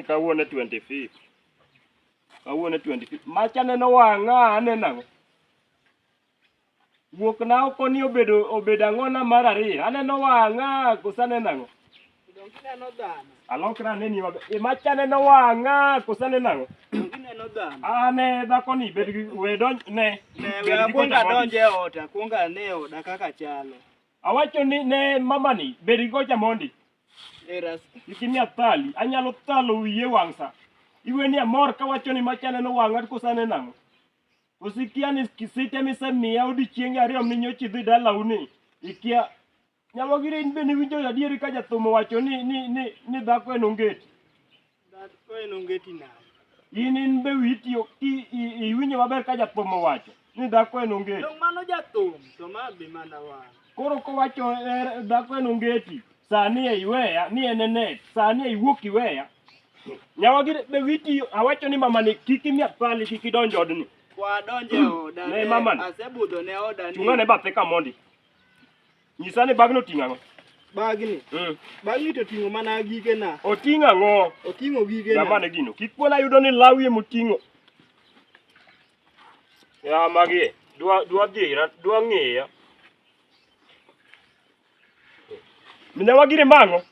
kawuono 25. Kawuono 25. Macha neno wang'a aneno. Wuok na oko ni obedo ang'ona mar ariyo. Aneno wang'a kosa neno. Neno dhano. Alokra neni mabe. Macha neno wang'a kosa neno. Neno dhano. Ane dhako ni bed gi wedon ne. Ne kuonga donje ota, kuonga ne oda kaka chalo. Awacho ni ne mama ni bed gi gocha mondi. Eras. Ikini athali, anyalo thalo wiye wang'sa. Iwe ni amor kawacho ni macha neno wang'a kosa neno. Usikia ni kisite misemiya odiochienge ariyo minyochi dhi dala uni. Ikia Nyamogire in be ni winjo adieri ka jathumo wacho ni dhako en ongeti. Dhako en ongeti na. In be witiyo iwinjo maber ka jathumo wacho ni dhako en ongeti. Dong mano jathum to ma be mana wa. Koro ko wacho dhako en ongeti. Sani e iweya ni en net. Sani e iwuok iweya. Nyamogire be witiyo awacho ni mama ni kiki mi apali kiki donjo odni. Kwa donje oda. Ne mama. Asebudho ne oda ni. Chungane bathe ka mondi. Nyisane bagno ting'a ng'o? Bagni? Bagni to ting'o mana gige na. Oting'a ng'o? Oting'o gige na. Jamane gino. Kikuona yudo ni lawie moting'o. Ya magi. Dua dhira, dua ng'eya. Minyawagire mang'o?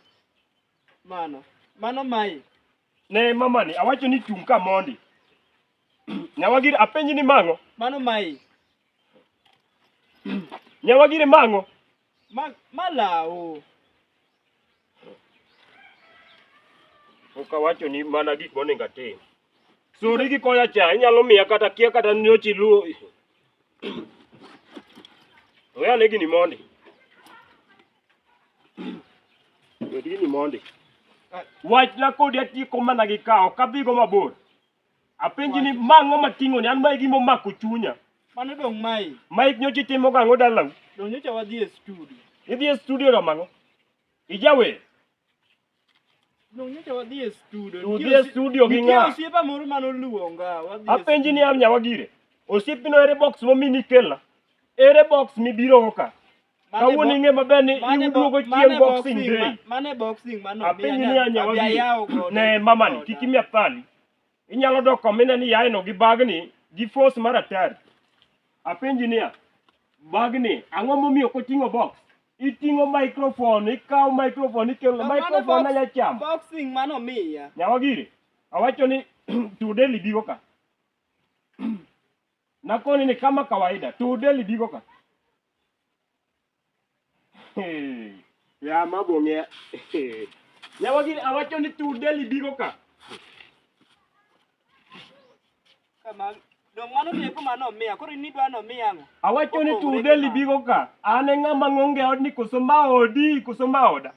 Mano mai. Ne mama ni, awacho ni chung' ka mondi. Nyawagire apenji ni mang'o? Mano mai. Nyawagire mang'o? Malao. Okawacho ni mana gik monego atim. Suri gi koya cha, inyalo miya kata kia kata nyochi luo. Oya ne gini mondi. Gini mondi. Wach na kodi atieko mana gi kao, kadhigo mabor. Apenji ni mang'o mating'o ni, an mae gimo mako chunya. Mano dong mai. Mike nyochi timo gang'o dalau. Dong nyocha wadhi e studio. Idhi e studio ro mang'o? Ijawe? Dong nyocha wadhi e studio. Udhi e studio gi ng'a? Osiepa moro mano luonga. Apenji ni am Nyawagire. Osiepino ere box momini kelna. Ere box mibiro go ka. Kawuono ing'e maber ni iwuogo chieng' boxing day. Mane boxing mano. Apenji ni am Nyawagire. Ne mama ni kik imiya thali. Inyalo dok komina ni yaino gi bagni gi force mar atari. Apenji ni bagni ang'o momiyo koting'o box? Iting'o microphone, ikaw microphone, ikelo microphone na nyacham. Boxing mano miya. Nyawagire, awacho ni tude libigo ka. Nakoni ni kama kawaida, tude libigo ka. Ya mabonge. Nyawagire, awacho ni tude libigo ka. Kama dong mano nieko mano miya, koro inidwa no miya ng'o? Awacho ni tude libigo ka. Ane ng'ama ng'onge odni koso maodi, koso maoda.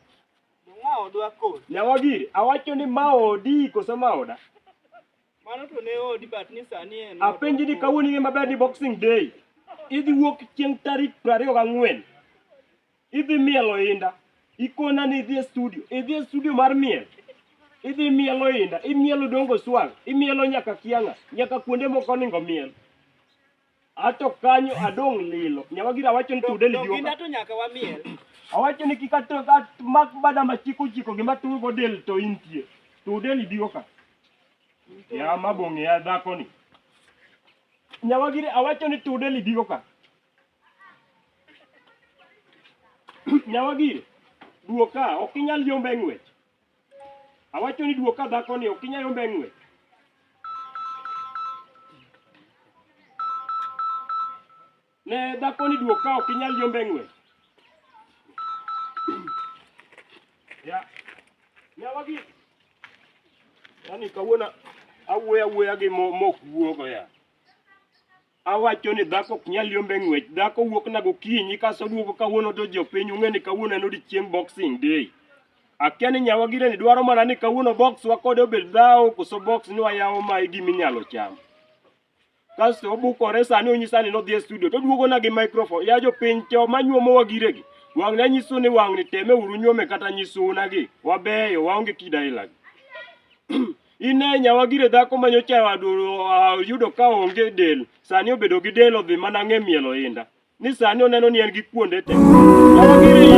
Maodwa kod. Nyawagire, awacho ni maodi koso maoda. Mano to ne odi but ni sani en. Apenji ni kawuono ing'e maber ni boxing day. Idhi wuok chieng' tarik 24. Idhi mielo inda. Ikona ni idhi e studio. Idhi e studio mar miel. Idhi mielo inda. Imielo dongo swang. Imielo nyaka kianga. Nyaka kuonde moko ningo miel. Ato kanyo adong' lilo. Nyawagire awacho ni tude libigo ka. Inda to nyaka wamiel. Awacho ni kikato mak bada machiko gima tugo del to intie. Tude libigo ka. Ya mabonge ya dhako ni. Nyawagire awacho ni tude libigo ka. Nyawagire, duoka, okinyal yombe ng'wech. Awacho ni duoka dhako ni okinyal yombe ng'wech. Ne dhako ni duoka okinyal yombe ng'wech. Ya. Nyawagire. Yani kawuono awuoya gi mok wuogo ya. Awacho ni dhako ok nyal yombe ng'wech. Dhako wuok na gokinyi kaso duogo kawuono to jopiny ong'e ni kawuono en odiochieng' boxing day. Akia ni Nyawagire ni dwaro mana ni kawuono box wakode obed dhao koso box ni wayawo ma giminyalo cham. Kasto obukore sani onyisa ni nodhi e studio to duogo na gi microphone. Ya jopiny to manyuomo wagire gi. Wang' na nyiso ni wang' ni teme uru nyuome kata nyisuna gi. Wabeyo waonge kidaila gi. Ine Nyawagire dhako manyocha yudo ka onge del. Sani obedo gi del odhi mana ng'e mielo inda. Ni sani oneno ni en gi kuonde te. Nyawagire